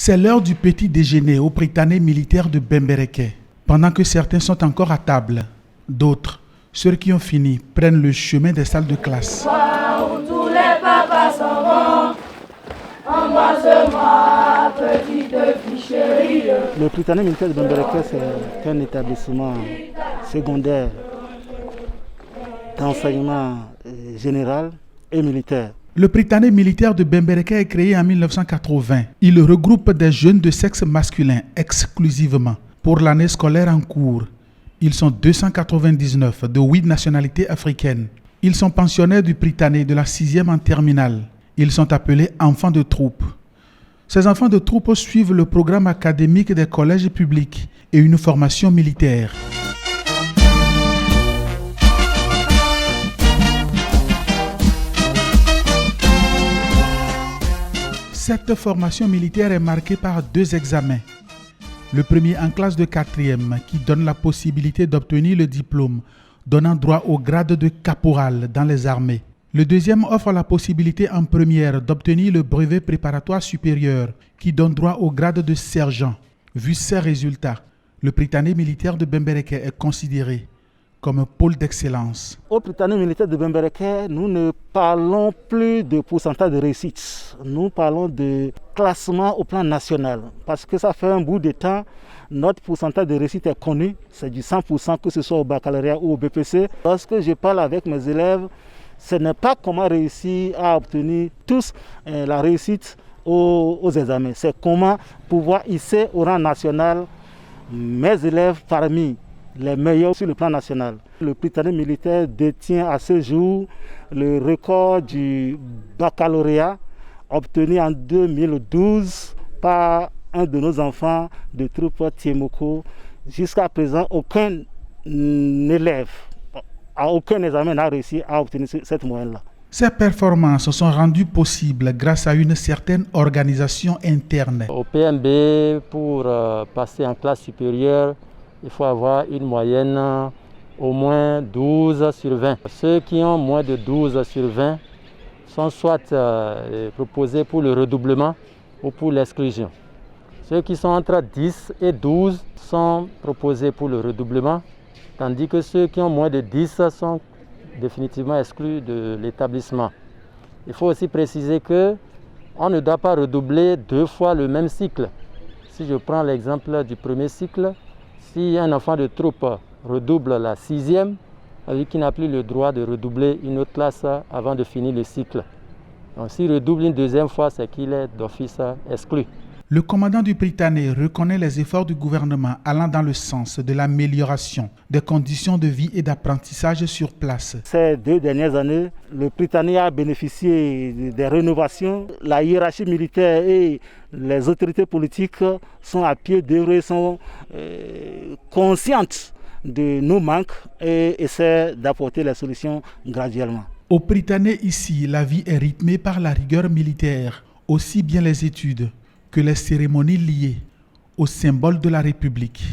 C'est l'heure du petit déjeuner au Prytanée militaire de Bembereke. Pendant que certains sont encore à table, d'autres, ceux qui ont fini, prennent le chemin des salles de classe. Tous les papas s'en vont, embrasse-moi, petite fille chérie. Le Prytanée militaire de Bembereke, c'est un établissement secondaire d'enseignement général et militaire. Le Prytanée militaire de Bembereke est créé en 1980. Il regroupe des jeunes de sexe masculin exclusivement. Pour l'année scolaire en cours, ils sont 299 de 8 nationalités africaines. Ils sont pensionnaires du Prytanée de la 6e en terminale. Ils sont appelés enfants de troupe. Ces enfants de troupe suivent le programme académique des collèges publics et une formation militaire. Cette formation militaire est marquée par 2 examens. Le premier en classe de 4e qui donne la possibilité d'obtenir le diplôme donnant droit au grade de caporal dans les armées. Le deuxième offre la possibilité en première d'obtenir le brevet préparatoire supérieur qui donne droit au grade de sergent. Vu ces résultats, le Prytanée militaire de Bembereke est considéré comme un pôle d'excellence. Au Prytanée militaire de Bembereke, nous ne parlons plus de pourcentage de réussite. Nous parlons de classement au plan national. Parce que ça fait un bout de temps, notre pourcentage de réussite est connu. C'est du 100%, que ce soit au baccalauréat ou au BPC. Lorsque je parle avec mes élèves, ce n'est pas comment réussir à obtenir tous la réussite aux examens. C'est comment pouvoir hisser au rang national mes élèves parmi les meilleurs sur le plan national. Le Prytanée militaire détient à ce jour le record du baccalauréat obtenu en 2012 par un de nos enfants de troupe Tiemoko. Jusqu'à présent, aucun élève, à aucun examen n'a réussi à obtenir cette moyenne-là. Ces performances sont rendues possibles grâce à une certaine organisation interne. Au PMB, pour passer en classe supérieure, il faut avoir une moyenne au moins 12 sur 20. Ceux qui ont moins de 12 sur 20 sont soit proposés pour le redoublement ou pour l'exclusion. Ceux qui sont entre 10 et 12 sont proposés pour le redoublement, tandis que ceux qui ont moins de 10 sont définitivement exclus de l'établissement. Il faut aussi préciser qu'on ne doit pas redoubler 2 fois le même cycle. Si je prends l'exemple du premier cycle, si un enfant de troupe redouble la 6e, avec qui n'a plus le droit de redoubler une autre classe avant de finir le cycle. Donc s'il redouble une 2e fois, c'est qu'il est d'office exclu. Le commandant du Prytanée reconnaît les efforts du gouvernement allant dans le sens de l'amélioration des conditions de vie et d'apprentissage sur place. Ces 2 dernières années, le Prytanée a bénéficié des rénovations. La hiérarchie militaire et les autorités politiques sont à pied d'œuvre, sont conscientes de nos manques et essaient d'apporter les solutions graduellement. Au Prytanée ici, la vie est rythmée par la rigueur militaire, aussi bien les études que les cérémonies liées aux symboles de la République.